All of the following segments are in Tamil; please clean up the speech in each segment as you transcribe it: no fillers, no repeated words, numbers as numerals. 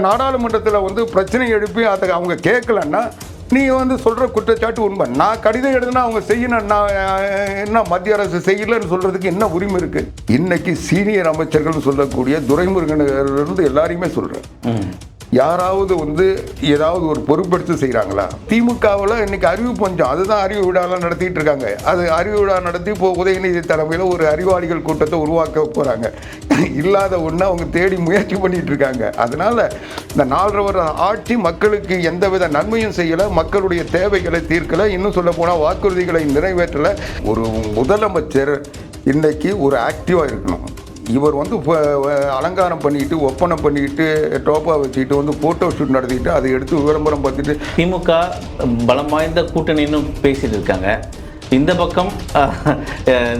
நாடாளுமன்றத்தில் வந்து பிரச்சனை எழுப்பி அதை அவங்க கேட்கலன்னா நீ வந்து சொல்கிற குற்றச்சாட்டு உண்மை. நான் கடிதம் எழுதுனா அவங்க செய்யணும், நான் என்ன மத்திய அரசு செய்யலன்னு சொல்கிறதுக்கு என்ன உரிமை இருக்குது? இன்னைக்கு சீனியர் அமைச்சர்கள் சொல்லக்கூடிய துரைமுருகனிலிருந்து எல்லாரையுமே சொல்கிறேன், யாராவது வந்து ஏதாவது ஒரு பொறுப்பெடுத்து செய்கிறாங்களா? திமுகவில் இன்னைக்கு அறிவு பஞ்சம், அதுதான் அறிவு விழாலாம் நடத்திட்டு இருக்காங்க. அது அறிவு விழா நடத்தி இப்போ உதயநிதி தலைமையில் ஒரு அறிவாளிகள் கூட்டத்தை உருவாக்க போகிறாங்க. இல்லாத ஒன்று அவங்க தேடி முயற்சி பண்ணிட்டு இருக்காங்க. அதனால இந்த 4.5 வருட ஆட்சி மக்களுக்கு எந்தவித நன்மையும் செய்யலை, மக்களுடைய தேவைகளை தீர்க்கலை, இன்னும் சொல்ல போனால் வாக்குறுதிகளை நிறைவேற்றலை. ஒரு முதலமைச்சர் இன்னைக்கு ஒரு ஆக்டிவாக இருக்கணும். இவர் வந்து அலங்காரம் பண்ணிட்டு ஒப்பனை பண்ணிட்டு டோப்பா வச்சுக்கிட்டு வந்து ஃபோட்டோ ஷூட் நடத்திட்டு அதை எடுத்து விளம்பரம் பார்த்துட்டு திமுக பலம் வாய்ந்த கூட்டணின்னு பேசிட்டு இருக்காங்க. இந்த பக்கம்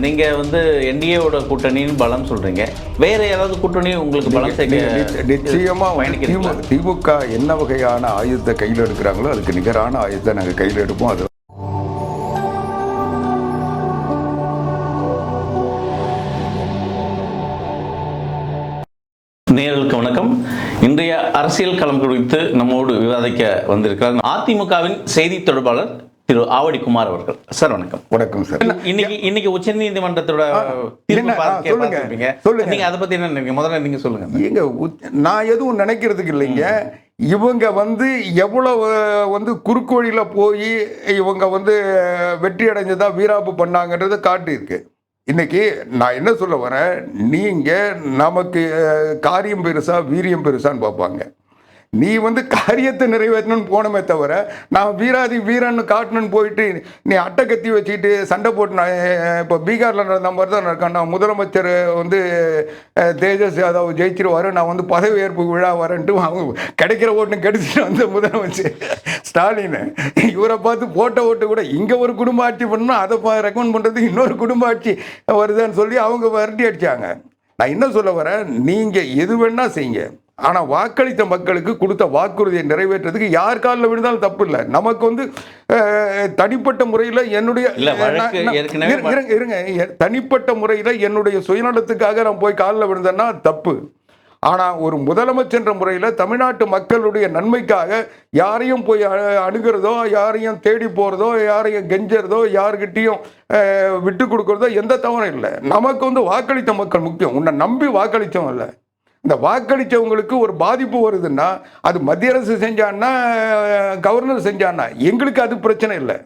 நீங்கள் வந்து என்டிஏவோட கூட்டணின்னு பலம் சொல்கிறீங்க. வேறு ஏதாவது கூட்டணி உங்களுக்கு பலம் சேர்க்க? நிச்சயமாக திமுக என்ன வகையான ஆயுதத்தை கையில் எடுக்கிறாங்களோ அதுக்கு நிகரான ஆயுதத்தை நாங்கள் கையில் எடுப்போம். அது நேயர்களுக்கு வணக்கம். இன்றைய அரசியல் களம் குறித்து நம்மோடு விவாதிக்க வந்திருக்கிறார் அதிமுகவின் செய்தி தொடர்பாளர் திரு ஆவடி குமார் அவர்கள். சார் வணக்கம். வணக்கம் சார். இன்னைக்கு உச்ச நீதிமன்றத்தோட நீங்க அதை பத்தி என்ன நினைக்கிறீங்க? முதல்ல நீங்க சொல்லுங்க. எங்க நான் எதுவும் நினைக்கிறதுக்கு இல்லைங்க. இவங்க வந்து எவ்வளவு வந்து குறுக்கு வழியில போய் இவங்க வந்து வெற்றி அடைஞ்சதா வீராப்பு பண்ணாங்கன்றதை காட்டியிருக்கு. இன்னைக்கு நான் என்ன சொல்ல வரேன், நீங்கள் நமக்கு காரியம் பெருசா வீரியம் பெருசான்னு பார்ப்பாங்க. நீ வந்து காரியத்தை நிறைவேற்றணும்னு போனமே தவிர நான் வீரன்னு காட்டணும்னு போயிட்டு நீ அட்டை கத்தி வச்சுக்கிட்டு சண்டை போட்டு நான் இப்போ பீகாரில் நடந்த மாதிரி தான் நடக்கான். நான் முதலமைச்சர் வந்து தேஜஸ் யாதவ் ஜெயிச்சிருவார், நான் வந்து பதவி ஏற்பு விழா வரேன்ட்டு அவங்க கிடைக்கிற ஓட்டுன்னு கெடுத்துட்டு வந்த முதலமைச்சர் ஸ்டாலின் இவரை பார்த்து போட்ட ஓட்டு கூட இங்கே ஒரு குடும்ப ஆட்சி பண்ணணும், அதை ரெக்கமெண்ட் பண்ணுறதுக்கு இன்னொரு குடும்ப ஆட்சி வருதுன்னு சொல்லி அவங்க விரட்டி அடித்தாங்க. நான் என்ன சொல்ல வரேன், நீங்கள் எது வேணால் செய்யுங்க, ஆனால் வாக்களித்த மக்களுக்கு கொடுத்த வாக்குறுதியை நிறைவேற்றதுக்கு யார் காலில் விழுந்தாலும் தப்பு இல்லை. நமக்கு வந்து தனிப்பட்ட முறையில் தனிப்பட்ட முறையில் என்னுடைய சுயநலத்துக்காக நான் போய் காலில் விழுந்தேன்னா தப்பு. ஆனால் ஒரு முதலமைச்சர் முறையில் தமிழ்நாட்டு மக்களுடைய நன்மைக்காக யாரையும் போய் அணுகிறதோ, யாரையும் தேடி போகிறதோ, யாரையும் கெஞ்சறதோ, யாருக்கிட்டையும் விட்டு கொடுக்குறதோ எந்த தவறும் இல்லை. நமக்கு வந்து வாக்களித்த மக்கள் முக்கியம். உன்னை நம்பி வாக்களித்தோம் இல்லை. இந்த வாக்களித்தவங்களுக்கு ஒரு பாதிப்பு வருதுன்னா அது மத்திய அரசு செஞ்சான்னா கவர்னர் செஞ்சான்னா எங்களுக்கு அது பிரச்சனை இல்லை.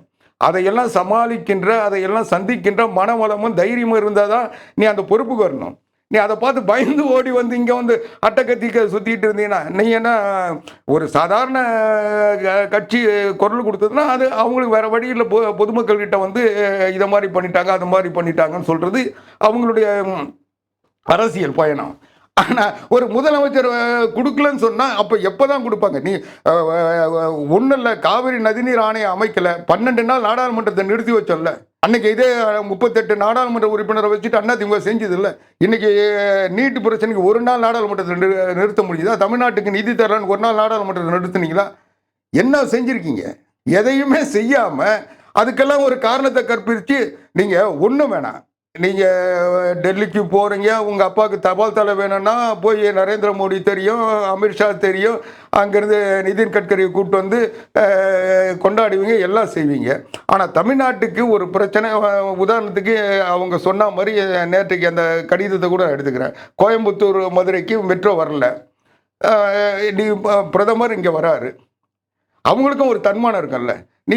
அதையெல்லாம் சமாளிக்கின்ற, அதையெல்லாம் சந்திக்கின்ற மனவளமும் தைரியமும் இருந்தால் தான் நீ அந்த பொறுப்புக்கு வரணும். நீ அதை பார்த்து பயந்து ஓடி வந்து இங்கே வந்து அட்டைக்கத்திக்க சுற்றிட்டு இருந்தீங்கன்னா நீ என்ன ஒரு சாதாரண கட்சி குரல் கொடுத்ததுன்னா அது அவங்களுக்கு வேறு வழியில் பொதுமக்கள்கிட்ட வந்து இதை மாதிரி பண்ணிட்டாங்க அது மாதிரி பண்ணிட்டாங்கன்னு சொல்கிறது அவங்களுடைய அரசியல் பயணம். ஆனால் ஒரு முதலமைச்சர் கொடுக்கலன்னு சொன்னால் அப்போ எப்போ தான் கொடுப்பாங்க? நீ ஒன்றும் இல்லை, காவிரி நதிநீர் ஆணையம் அமைக்கலை, 12 நாள் நாடாளுமன்றத்தை நிறுத்தி வச்சோம்ல. அன்னைக்கு இதே 38 நாடாளுமன்ற உறுப்பினரை வச்சுட்டு அதிமுக செஞ்சது இல்லை. இன்னைக்கு நீட்டு பிரச்சனைக்கு ஒரு நாள் நாடாளுமன்றத்தை நிறுத்த முடியுதா? தமிழ்நாட்டுக்கு நிதி தரலான்னு ஒரு நாள் நாடாளுமன்றத்தை நிறுத்துனீங்களா? என்ன செஞ்சுருக்கீங்க? எதையுமே செய்யாமல் அதுக்கெல்லாம் ஒரு காரணத்தை கற்பித்து நீங்கள் ஒன்றும் வேணாம். நீங்கள் டெல்லிக்கு போகிறீங்க, உங்கள் அப்பாவுக்கு தபால் தலை வேணும்னா போய் நரேந்திர மோடி தெரியும், அமித்ஷா தெரியும், அங்கேருந்து நிதின் கட்கரியை கூப்பிட்டு வந்து கொண்டாடுவீங்க, எல்லாம் செய்வீங்க. ஆனால் தமிழ்நாட்டுக்கு ஒரு பிரச்சனை, உதாரணத்துக்கு அவங்க சொன்ன மாதிரி நேற்றுக்கு அந்த கடிதத்தை கூட எடுத்துக்கிறேன். கோயம்புத்தூர் மதுரைக்கு மெட்ரோ வரல, நீ பிரதமர் இங்கே வராரு, அவங்களுக்கும் ஒரு தன்மானம் இருக்குல்ல. நீ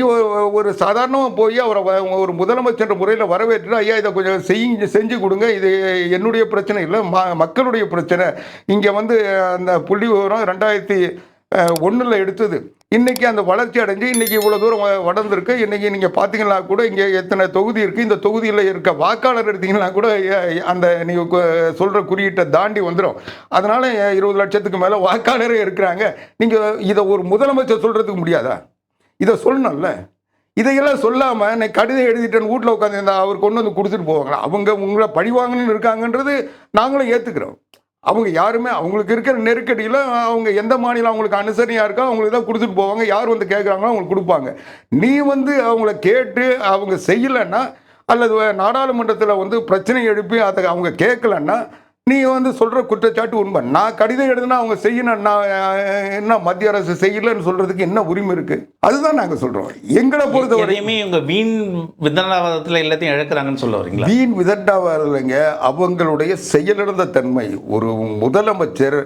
ஒரு சாதாரணமாக போய் அவரை ஒரு முதலமைச்சர் முறையில் வரவேற்று ஐயா இதை கொஞ்சம் செஞ்சு கொடுங்க, இது என்னுடைய பிரச்சனை இல்லை, மக்களுடைய பிரச்சனை. இங்கே வந்து அந்த புள்ளி விவரம் 2001 எடுத்தது, இன்றைக்கி அந்த வளர்ச்சி அடைஞ்சு இன்றைக்கி இவ்வளோ தூரம் வளர்ந்துருக்கு. இன்றைக்கி நீங்கள் பார்த்தீங்கன்னா கூட இங்கே எத்தனை தொகுதி இருக்குது, இந்த தொகுதியில் இருக்க வாக்காளர் எடுத்தீங்கன்னா கூட அந்த நீங்கள் சொல்கிற குறியீட்டை தாண்டி வந்துடும். அதனால் 20 லட்சத்துக்கு மேலே வாக்காளரே இருக்கிறாங்க. நீங்கள் இதை ஒரு முதலமைச்சர் சொல்கிறதுக்கு முடியாதா? இதை சொல்லணும்ல. இதையெல்லாம் சொல்லாமல் நான் கடிதம் எழுதிட்டேன்னு வீட்டில் உட்காந்து அவர் கொண்டு வந்து கொடுத்துட்டு போவாங்களா? அவங்க உங்களை பழிவாங்கன்னு இருக்காங்கன்றது நாங்களும் ஏற்றுக்கிறோம். அவங்க யாருமே அவங்களுக்கு இருக்கிற நெருக்கடியில் அவங்க எந்த மாநிலம் அவங்களுக்கு அனுசரணையாக இருக்கோ அவங்களுக்கு தான் கொடுத்துட்டு போவாங்க. யார் வந்து கேட்குறாங்களோ அவங்களுக்கு கொடுப்பாங்க. நீ வந்து அவங்கள கேட்டு அவங்க செய்யலைன்னா அல்லது நாடாளுமன்றத்தில் வந்து பிரச்சனை எழுப்பி அதை அவங்க கேட்கலன்னா நீ வந்து சொல்ற குற்றச்சாட்டு உண்மை. நான் கடிதம் எழுதுனா அவங்க செய்யணும், நான் என்ன மத்திய அரசு செய்யலன்னு சொல்றதுக்கு என்ன உரிமை இருக்கு? அதுதான் நாங்க சொல்றோம். எங்களை பொறுத்தவரை எதையுமே இவங்க வீண் விதண்டாவாதத்தில் எல்லாத்தையும் இழக்கிறாங்கன்னு சொல்ல வரீங்களா? வீண் விதண்டாவாதலைங்க, அவங்களுடைய செயலிழந்த தன்மை. ஒரு முதலமைச்சர்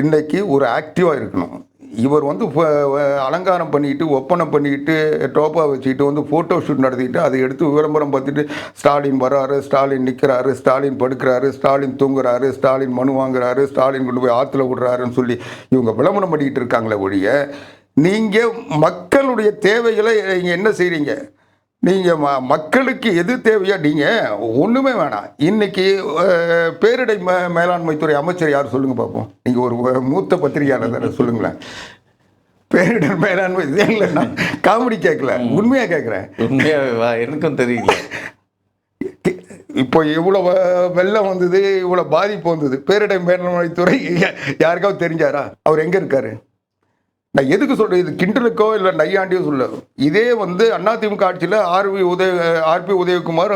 இன்னைக்கு ஒரு ஆக்டிவா இருக்கணும். இவர் வந்து அலங்காரம் பண்ணிக்கிட்டு, ஒப்பனம் பண்ணிக்கிட்டு, டோப்பா வச்சுக்கிட்டு வந்து ஃபோட்டோ ஷூட் நடத்திக்கிட்டு அதை எடுத்து விளம்பரம் பார்த்துட்டு ஸ்டாலின் வராரு, ஸ்டாலின் நிற்கிறாரு, ஸ்டாலின் படுக்கிறாரு, ஸ்டாலின் தூங்குறாரு, ஸ்டாலின் மனு வாங்குறாரு, ஸ்டாலின் கொண்டு போய் ஆற்றுல விடுறாருன்னு சொல்லி இவங்க விளம்பரம் பண்ணிக்கிட்டு இருக்காங்களே ஒழிய, நீங்கள் மக்களுடைய தேவைகளை நீங்கள் என்ன செய்கிறீங்க? நீங்கள் மக்களுக்கு எது தேவையா? நீங்கள் ஒன்றுமே வேணாம். இன்னைக்கு பேரிடை மேலாண்மைத்துறை அமைச்சர் யார் சொல்லுங்க பார்ப்போம். நீங்கள் ஒரு மூத்த பத்திரிகையாளர் தானே, சொல்லுங்களேன். பேரிடர் மேலாண்மை இல்லைன்னா காமெடி கேட்கல, உண்மையாக கேட்குறேன். உண்மையாக எனக்கும் தெரியல. இப்போ இவ்வளோ வெள்ளம் வந்தது, இவ்வளோ பாதிப்பு வந்தது, பேரிடர் மேலாண்மைத்துறை யாருக்காவது தெரிஞ்சாரா? அவர் எங்கே இருக்காரு? நான் எதுக்கு சொல்கிறேன், இது கிண்டலுக்கோ இல்லை நையாண்டியோ சொல்ல. இதே வந்து அதிமுக ஆட்சியில் ஆர்பி உதயகுமார்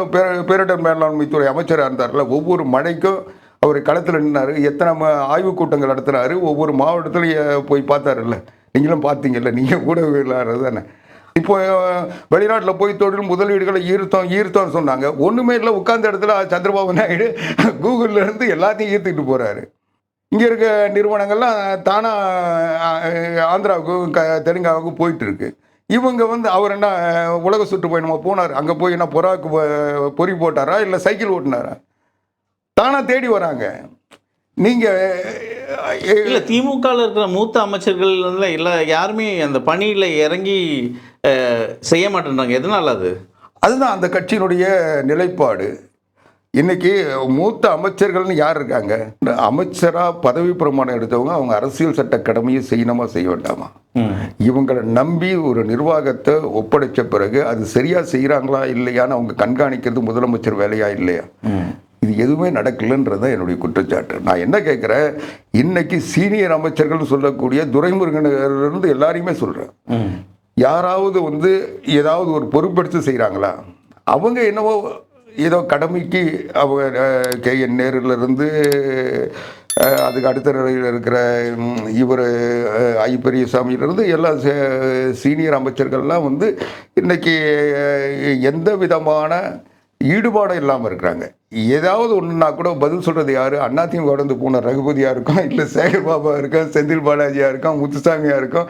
பேரிடர் மேலாண்மைத்துறை அமைச்சராக இருந்தார்ல, ஒவ்வொரு மழைக்கும் அவர் களத்தில் நின்னார், எத்தனை ஆய்வுக் கூட்டங்கள் நடத்துனாரு, ஒவ்வொரு மாவட்டத்திலையும் போய் பார்த்தாருல்ல. நீங்களும் பார்த்தீங்கல்ல, நீங்கள் கூட விளையாடுறது தானே. இப்போ வெளிநாட்டில் போய் தொழில் முதலீடுகளை ஈர்த்தோம்னு சொன்னாங்க. ஒன்றுமே இல்லை, உட்கார்ந்த இடத்துல சந்திரபாபு நாயுடு கூகுள்லேருந்து எல்லாத்தையும் ஈர்த்துக்கிட்டு போகிறாரு. இங்கே இருக்க நிறுவனங்கள்லாம் தானாக ஆந்திராவுக்கும் தெலுங்காவுக்கும் போயிட்டு இருக்கு. இவங்க வந்து அவர் என்ன உலக சுற்றுப்பயணமாக போனார், அங்கே போய் என்ன பொறி போட்டாரா இல்லை சைக்கிள் ஓட்டினாரா? தானாக தேடி வராங்க. நீங்கள் இல்லை, திமுகவில் இருக்கிற மூத்த அமைச்சர்கள் இல்லை யாருமே அந்த பணியில் இறங்கி செய்ய மாட்டேன்றாங்க. எதனால் அது? அதுதான் அந்த கட்சியினுடைய நிலைப்பாடு. இன்னைக்கு மூத்த அமைச்சர்கள்னு யார் இருக்காங்க? அமைச்சராக பதவி பிரமாணம் எடுத்தவங்க அவங்க அரசியல் சட்ட கடமையை செய்யணுமா செய்ய வேண்டாமா? இவங்களை நம்பி ஒரு நிர்வாகத்தை ஒப்படைச்ச பிறகு அது சரியா செய்கிறாங்களா இல்லையான்னு அவங்க கண்காணிக்கிறது முதலமைச்சர் வேலையா இல்லையா? இது எதுவுமே நடக்கலன்றதான் என்னுடைய குற்றச்சாட்டு. நான் என்ன கேட்குறேன், இன்னைக்கு சீனியர் அமைச்சர்கள் சொல்லக்கூடிய துரைமுருகனிலிருந்து எல்லாரையுமே சொல்கிறேன், யாராவது வந்து ஏதாவது ஒரு பொறுப்பெடுத்து செய்கிறாங்களா? அவங்க என்னவோ ஏதோ கடமைக்கு அவங்க KN நேருலேருந்து அதுக்கு அடுத்த நிலையில் இருக்கிற இவர் பெரியசாமியிலிருந்து எல்லா சீனியர் அமைச்சர்கள்லாம் வந்து இன்னைக்கு எந்த விதமான ஈடுபாடும் இல்லாமல் இருக்கிறாங்க. ஏதாவது ஒன்றுனா கூட பதில் சொல்கிறது யார்? அதிமுக கடந்து போன ரகுபதியாக இருக்கும், இல்லை சேகர் பாபா இருக்கும், செந்தில் பாலாஜியாக இருக்கும், முத்துசாமியாக இருக்கும்.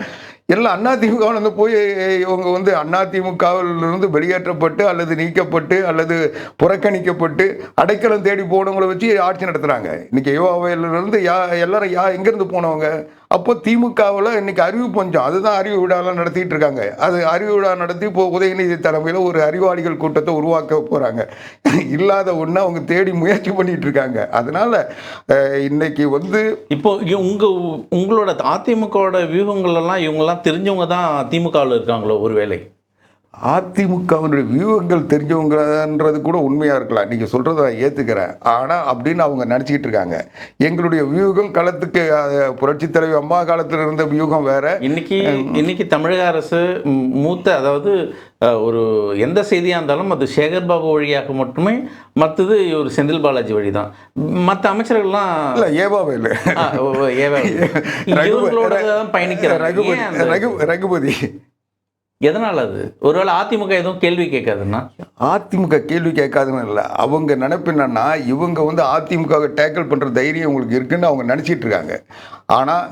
எல்லாம் அதிமுக வந்து போய் இவங்க வந்து அதிமுகவிலிருந்து வெளியேற்றப்பட்டு அல்லது நீக்கப்பட்டு அல்லது புறக்கணிக்கப்பட்டு அடைக்கலம் தேடி போனவங்களை வச்சு ஆட்சி நடத்துகிறாங்க. இன்னைக்கு யுவாவையிலிருந்து எல்லாரும் எங்கேருந்து போனவங்க? அப்போ திமுகவில் இன்னைக்கு அறிவு பஞ்சம். அதுதான் அறிவு விழாலாம் நடத்திட்டு இருக்காங்க. அது அறிவு விழா நடத்தி இப்போ உதயநிதி தலைமையில் ஒரு அறிவாளிகள் கூட்டத்தை உருவாக்க போகிறாங்க. இல்லாத ஒன்று அவங்க தேடி முயற்சி பண்ணிட்டு இருக்காங்க. அதனால இன்னைக்கு வந்து இப்போ உங்களோட அதிமுகவோட வியூகங்கள் எல்லாம் இவங்கெல்லாம் தெரிஞ்சவங்க தான் திமுகவில் இருக்காங்களோ? ஒருவேளை அதிமுகவினுடைய வியூகங்கள் தெரிஞ்சவங்கன்றது கூட உண்மையாக இருக்கலாம், நீங்கள் சொல்கிறத நான் ஏற்றுக்கிறேன். ஆனால் அப்படின்னு அவங்க நினச்சிக்கிட்டு இருக்காங்க. எங்களுடைய வியூகம் களத்துக்கு புரட்சித் தலைவி அம்மா காலத்தில் இருந்த வியூகம் வேற. இன்னைக்கு தமிழக அரசு மூத்த, அதாவது ஒரு எந்த செய்தியாக இருந்தாலும் அது சேகர் பாபு வழியாக மட்டுமே, மற்றது ஒரு செந்தில் பாலாஜி வழி தான். மற்ற அமைச்சர்கள்லாம் இல்லை, ஏவாவே இல்லை, ரகுபதி. எதனால் அது? ஒருவேளை அதிமுக எதுவும் கேள்வி கேட்காதுன்னா? அதிமுக கேள்வி கேட்காதுன்னு இல்லை, அவங்க நினைப்பு என்னன்னா இவங்க வந்து அதிமுகவை டேக்கிள் பண்ணுற தைரியம் உங்களுக்கு இருக்குன்னு அவங்க நினச்சிட்டு இருக்காங்க. ஆனால்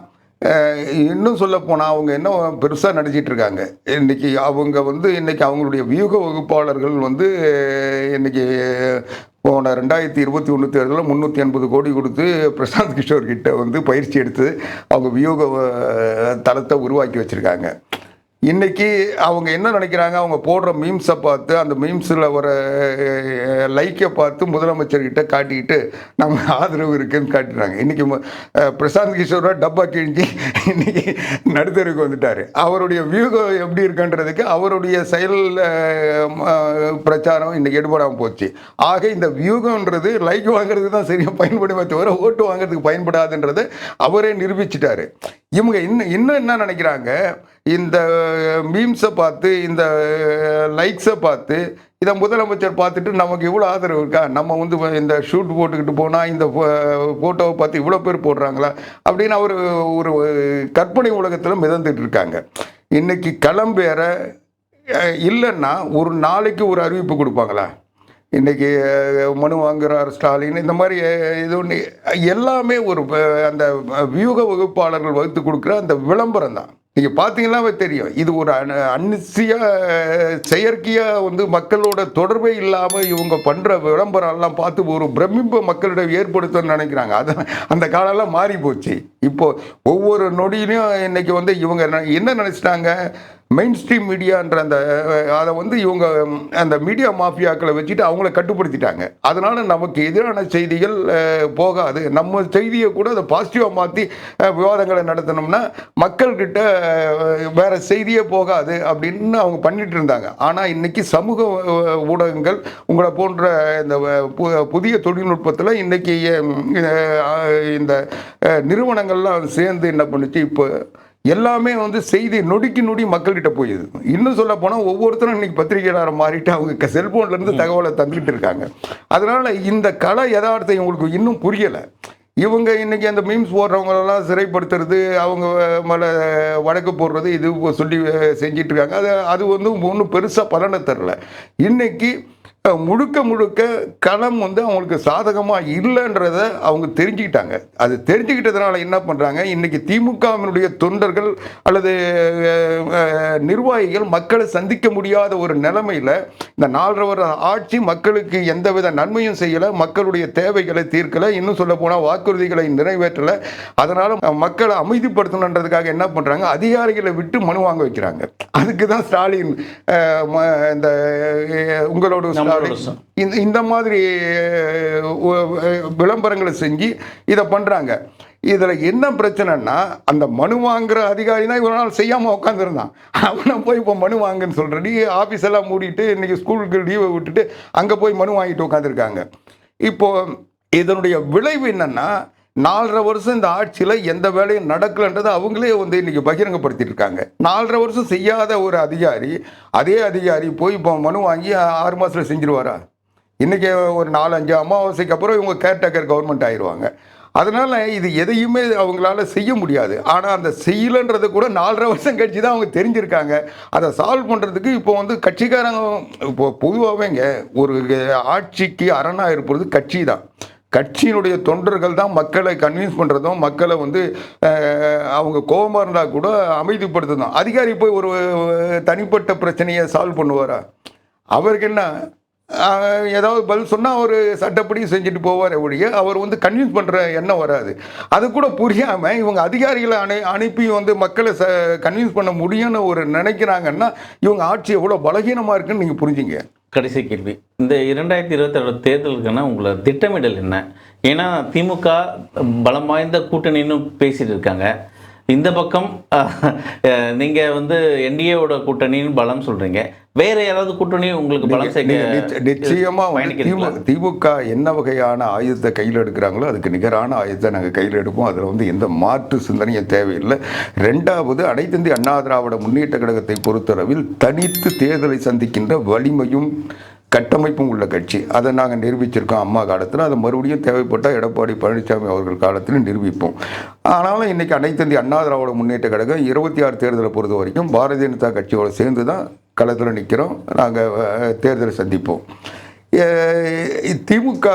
இன்னும் சொல்ல போனால் அவங்க என்ன பெருசாக நடிச்சிட்டு இருக்காங்க. இன்றைக்கி அவங்க வந்து இன்றைக்கி அவங்களுடைய வியூக வகுப்பாளர்கள் வந்து இன்றைக்கி போன 2021 தேர்தலில் 380 கோடி கொடுத்து பிரசாந்த் கிஷோர் கிட்ட வந்து பயிற்சி எடுத்து அவங்க வியூக தளத்தை உருவாக்கி வச்சுருக்காங்க. இன்றைக்கி அவங்க என்ன நினைக்கிறாங்க, அவங்க போடுற மீம்ஸை பார்த்து அந்த மீம்ஸில் வர லைக்கை பார்த்து முதலமைச்சர்கிட்ட காட்டிக்கிட்டு நம்ம ஆதரவு இருக்குதுன்னு காட்டுறாங்க. இன்றைக்கி பிரசாந்த் கிஷோரை டப்பா கிழிஞ்சி இன்றைக்கி நடுத்தருக்கு வந்துட்டார். அவருடைய வியூகம் எப்படி இருக்குன்றதுக்கு அவருடைய செயல் பிரச்சாரம் இன்றைக்கி எடுபடாமல் போச்சு. ஆக இந்த வியூகன்றது லைக் வாங்குறதுக்கு தான் சரியாக பயன்படுமே தவிர ஓட்டு வாங்குறதுக்கு பயன்படாதுன்றதை அவரே நிரூபிச்சிட்டாரு. இவங்க இன்னும் என்ன நினைக்கிறாங்க, இந்த மீம்ஸை பார்த்து இந்த லைக்ஸை பார்த்து இதை முதலமைச்சர் பார்த்துட்டு நமக்கு இவ்வளோ ஆதரவு இருக்கா, நம்ம வந்து இந்த ஷூட் போட்டுக்கிட்டு போனால் இந்த ஃபோட்டோவை பார்த்து இவ்வளோ பேர் போடுறாங்களா அப்படின்னு அவர் ஒரு கற்பனை உலகத்தில் மிதந்துட்டு இருக்காங்க. இன்னைக்கு களம் வேற இல்லைன்னா ஒரு நாளைக்கு ஒரு அறிவிப்பு கொடுப்பாங்களா? இன்றைக்கி மனு வாங்குகிறார் ஸ்டாலின், இந்த மாதிரி இது ஒன்று எல்லாமே ஒரு அந்த வியூக வகுப்பாளர்கள் வகுத்து கொடுக்குற அந்த விளம்பரம் தான். நீங்கள் பார்த்தீங்கன்னாவே தெரியும், இது ஒரு செயற்கையாக வந்து மக்களோட தொடர்பே இல்லாமல் இவங்க பண்ணுற விளம்பரம் எல்லாம் பார்த்து ஒரு பிரமிப்பை மக்களிடம் ஏற்படுத்தணும்னு நினைக்கிறாங்க. அது அந்த காலம்லாம் மாறி போச்சு. இப்போது ஒவ்வொரு நொடியிலையும் இன்றைக்கி வந்து இவங்க என்ன நினச்சிட்டாங்க, மெயின் ஸ்ட்ரீம் மீடியான்ற அதை வந்து இவங்க அந்த மீடியா மாஃபியாக்களை வச்சுட்டு அவங்கள கட்டுப்படுத்திட்டாங்க. அதனால் நமக்கு எதிரான செய்திகள் போகாது, நம்ம செய்தியை கூட அதை பாசிட்டிவாக மாற்றி விவாதங்களை நடத்தினோம்னா மக்கள்கிட்ட வேறு செய்தியே போகாது அப்படின்னு அவங்க பண்ணிட்டு இருந்தாங்க. ஆனால் இன்றைக்கி சமூக ஊடகங்கள் உங்களை போன்ற இந்த புதிய தொழில்நுட்பத்தில் இன்றைக்கி இந்த நிறுவனங்கள்லாம் சேர்ந்து என்ன பண்ணுச்சு, இப்போ எல்லாமே வந்து செய்தி நொடிக்கு நொடி மக்கள்கிட்ட போயிடுது. இன்னும் சொல்ல போனால் ஒவ்வொருத்தரும் இன்னைக்கு பத்திரிகையாளர் மாறிட்டு அவங்க செல்போன்லேருந்து தகவலை தந்துக்கிட்டு இருக்காங்க. அதனால் இந்த கலை யதார்த்தம் இவங்களுக்கு இன்னும் புரியலை. இவங்க இன்னைக்கு அந்த மீம்ஸ் போடுறவங்களெல்லாம் சிறைப்படுத்துறது, அவங்க மேலே வழக்கு போடுறது, இது சொல்லி செஞ்சிட்டு இருக்காங்க. அது வந்து ஒன்றும் பெருசாக பலனை தரல. இன்னைக்கு முழுக்க முழுக்க களம் வந்து அவங்களுக்கு சாதகமாக இல்லைன்றதை அவங்க தெரிஞ்சுக்கிட்டாங்க. அது தெரிஞ்சுக்கிட்டதுனால என்ன பண்ணுறாங்க, இன்றைக்கி திமுகவினுடைய தொண்டர்கள் அல்லது நிர்வாகிகள் மக்களை சந்திக்க முடியாத ஒரு நிலைமையில் இந்த 4.5 வருட ஆட்சி மக்களுக்கு எந்தவித நன்மையும் செய்யலை, மக்களுடைய தேவைகளை தீர்க்கலை, இன்னும் சொல்ல போனால் வாக்குறுதிகளை நிறைவேற்றலை. அதனால் மக்களை அமைதிப்படுத்தணுன்றதுக்காக என்ன பண்ணுறாங்க, அதிகாரிகளை விட்டு மனு வாங்க வைக்கிறாங்க. அதுக்கு தான் ஸ்டாலின் இந்த உங்களோட இந்த மாதிரி விளம்பரங்களை செஞ்சு இதை பண்றாங்க. இதுல என்ன பிரச்சனைன்னா, அந்த மனு வாங்குற அதிகாரி தான் இவ்வளவு நாள் செய்யாம உட்காந்துருந்தான். அவனை போய் இப்போ மனு வாங்குன்னு சொல்ற, நீ ஆபீஸ் எல்லாம் மூடிட்டு இன்னைக்கு ஸ்கூலுக்கு லீவை விட்டுட்டு அங்க போய் மனு வாங்கிட்டு உட்காந்துருக்காங்க. இப்போ இதனுடைய விளைவு என்னன்னா, 4.5 வருஷம் இந்த ஆட்சியில் எந்த வேலையும் நடக்கலன்றதை அவங்களே வந்து இன்னைக்கு பகிரங்கப்படுத்திட்டு இருக்காங்க. 4.5 வருஷம் செய்யாத ஒரு அதிகாரி, அதே அதிகாரி போய் இப்போ மனு வாங்கி 6 மாதத்தில் செஞ்சிருவாரா? இன்றைக்கி ஒரு 4-5 அமாவாசைக்கு அப்புறம் இவங்க கேர்டேக்கர் கவர்மெண்ட் ஆயிடுவாங்க. அதனால் இது எதையுமே அவங்களால செய்ய முடியாது. ஆனால் அந்த செய்யலைன்றது கூட 4.5 வருஷம் கழிச்சு தான் அவங்க தெரிஞ்சிருக்காங்க. அதை சால்வ் பண்ணுறதுக்கு இப்போ வந்து கட்சிக்காரங்க, இப்போ பொதுவாகவேங்க ஒரு ஆட்சிக்கு அரணாக இருப்பது கட்சி தான். கட்சியினுடைய தொண்டர்கள் தான் மக்களை கன்வின்ஸ் பண்ணுறதும், மக்களை வந்து அவங்க கோபமாக இருந்தால் கூட அமைதிப்படுத்துறதும். அதிகாரி போய் ஒரு தனிப்பட்ட பிரச்சனையை சால்வ் பண்ணுவாரா? அவருக்கு என்ன, ஏதாவது பதில் சொன்னால் அவர் சட்டப்படி செஞ்சுட்டு போவார் ஒழிய அவர் வந்து கன்வின்ஸ் பண்ணுற எண்ணம் வராது. அது கூட புரியாமல் இவங்க அதிகாரிகளை அனுப்பி வந்து மக்களை கன்வின்ஸ் பண்ண முடியும்னு ஒரு நினைக்கிறாங்கன்னா இவங்க ஆட்சி எவ்வளோ பலகீனமாக இருக்குன்னு நீங்கள் புரிஞ்சுங்க. கடைசி கேள்வி, இந்த 2026 தேர்தலுக்கான உங்களோட திட்டமிடல் என்ன? ஏன்னா திமுக பலம் வாய்ந்த கூட்டணின்னு பேசிட்டு இருக்காங்க. இந்த பக்கம் நீங்கள் வந்து என்டிஏவோட கூட்டணின்னு பலம் சொல்கிறீங்க. வேற யாராவது கூட்டணி உங்களுக்கு பலம் சேர்க்க? நிச்சயமாக திமுக என்ன வகையான ஆயுதத்தை கையில் எடுக்கிறாங்களோ அதுக்கு நிகரான ஆயுதத்தை நாங்கள் கையில் எடுப்போம். அதில் வந்து எந்த மாற்று சிந்தனையும் தேவையில்லை. 2வது, அனைத்திந்திய அண்ணா திராவிட முன்னேற்ற கழகத்தை பொறுத்தளவில் தனித்து தேர்தலை சந்திக்கின்ற வலிமையும் கட்டமைப்பும் உள்ள கட்சி. அதை நாங்கள் நிரூபிச்சிருக்கோம் அம்மா காலத்தில். அதை மறுபடியும் தேவைப்பட்டால் எடப்பாடி பழனிசாமி அவர்கள் காலத்தில் நிரூபிப்போம். ஆனாலும் இன்றைக்கி அனைத்திந்திய அண்ணா திராவிட முன்னேற்ற கழகம் 26 தேர்தலை பொறுத்த வரைக்கும் பாரதிய ஜனதா கட்சியோடு சேர்ந்து தான் களத்தில் நிற்கிறோம். நாங்கள் தேர்தலை சந்திப்போம். திமுக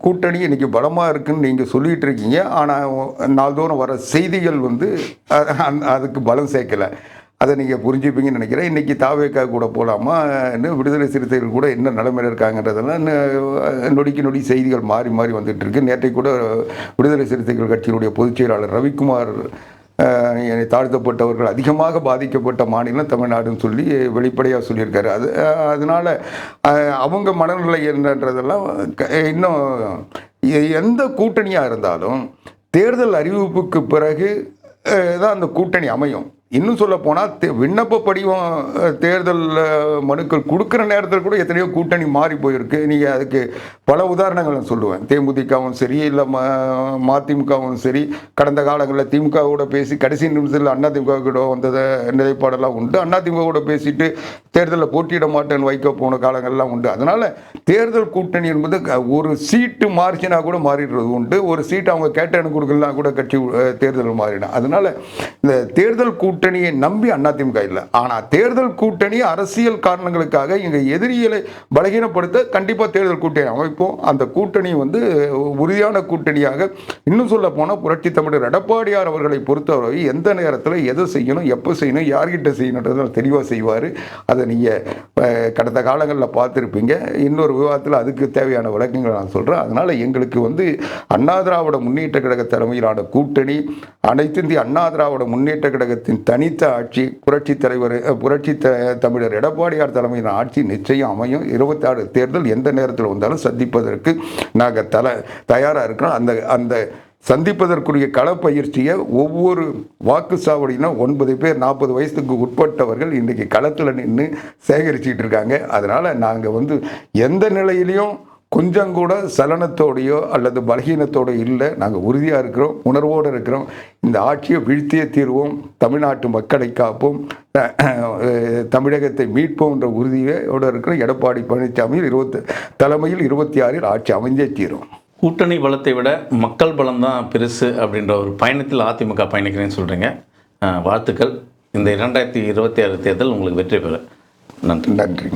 கூட்டணி இன்றைக்கி பலமாக இருக்குன்னு நீங்கள் சொல்லிகிட்டு இருக்கீங்க. ஆனால் நாள்தோறும் வர செய்திகள் வந்து அதுக்கு பலம் சேர்க்கலை. அதை நீங்கள் புரிஞ்சுப்பீங்கன்னு நினைக்கிறேன். இன்றைக்கி தாவேக்கா கூட போகலாமா, இன்னும் விடுதலை சிறுத்தைகள் கூட என்ன நிலைமையில் இருக்காங்கன்றதெல்லாம் நொடிக்கு நொடி செய்திகள் மாறி மாறி வந்துட்டு இருக்கு. நேற்றை கூட விடுதலை சிறுத்தைகள் கட்சியினுடைய பொதுச் செயலாளர் ரவிக்குமார் தாழ்த்தப்பட்டவர்கள் அதிகமாக பாதிக்கப்பட்ட மாநிலம் தமிழ்நாடுன்னு சொல்லி வெளிப்படையாக சொல்லியிருக்காரு. அதனால் அவங்க மனநிலை என்னன்றதெல்லாம் இன்னும் எந்த கூட்டணியாக இருந்தாலும் தேர்தல் அறிவிப்புக்கு பிறகு தான் அந்த கூட்டணி அமையும். இன்னும் சொல்ல போனால் விண்ணப்ப படிவம் தேர்தல் மனுக்கள் கொடுக்குற நேரத்தில் கூட எத்தனையோ கூட்டணி மாறி போயிருக்கு. நீங்கள் அதுக்கு பல உதாரணங்கள் நான் சொல்லுவேன். தேமுதிகவும் சரி, இல்லை மதிமுகவும் சரி, கடந்த காலங்களில் திமுகவோட பேசி கடைசி நிமிஷத்தில் அதிமுக கூட வந்ததை நிலைப்பாடெல்லாம் உண்டு. அதிமுக கூட பேசிட்டு தேர்தலில் போட்டியிட மாட்டேன்னு வைக்க போன காலங்கள்லாம் உண்டு. அதனால் தேர்தல் கூட்டணி என்பது ஒரு சீட்டு மாறிச்சினா கூட மாறிடுறது உண்டு. ஒரு சீட்டு அவங்க கேட்டேன்னு கொடுக்கலாம் கூட கட்சி தேர்தல் மாறிடும். அதனால் இந்த தேர்தல் கூட்டணியை நம்பி அதிமுக இல்லை. ஆனால் தேர்தல் கூட்டணி அரசியல் காரணங்களுக்காக எங்கள் எதிரிகளை பலகீனப்படுத்த கண்டிப்பாக தேர்தல் கூட்டணி அமைப்போம். அந்த கூட்டணி வந்து உறுதியான கூட்டணியாக, இன்னும் சொல்ல போனால் புரட்சி தமிழர் எடப்பாடியார் அவர்களை பொறுத்தவரை எந்த நேரத்தில் எதை செய்யணும், எப்போ செய்யணும், யார்கிட்ட செய்யணுன்றதை தெளிவாக செய்வார். அதை நீங்கள் கடந்த காலங்களில் பார்த்துருப்பீங்க. இன்னொரு விவாதத்தில் அதுக்கு தேவையான விளக்கங்களை நான் சொல்கிறேன். அதனால் எங்களுக்கு வந்து அண்ணா திராவிட முன்னேற்ற கழக தலைமையிலான கூட்டணி, அனைத்து இந்திய அண்ணா திராவிட முன்னேற்ற கழகத்தின் தனித்த ஆட்சி, புரட்சி தமிழர் எடப்பாடியார் தலைமையிலான ஆட்சி நிச்சயம் அமையும். 26 தேர்தல் எந்த நேரத்தில் வந்தாலும் சந்திப்பதற்கு நாங்கள் தயாராக இருக்கிறோம். அந்த சந்திப்பதற்குரிய களப்பயிற்சியை ஒவ்வொரு வாக்குச்சாவடியிலும் 9 பேர் 40 வயசுக்கு உட்பட்டவர்கள் இன்றைக்கி களத்தில் நின்று சேகரிச்சுட்டு இருக்காங்க. அதனால் நாங்கள் வந்து எந்த நிலையிலையும் கொஞ்சம் கூட சலனத்தோடையோ அல்லது பலகீனத்தோடு இல்லை. நாங்கள் உறுதியாக இருக்கிறோம், உணர்வோடு இருக்கிறோம். இந்த ஆட்சியை வீழ்த்தியே தீர்வோம், தமிழ்நாட்டு மக்களை காப்போம், தமிழகத்தை மீட்போம் என்ற உறுதியோடு இருக்கிற எடப்பாடி பழனிசாமி தலைமையில் 26 ஆட்சி அமைந்தே தீரும். கூட்டணி பலத்தை விட மக்கள் பலம் தான் பெருசு அப்படின்ற ஒரு பயணத்தில் அதிமுக பயணிக்கிறேன்னு சொல்கிறீங்க. வாழ்த்துக்கள். இந்த 2026 தேர்தல் உங்களுக்கு வெற்றி பெற. நன்றி.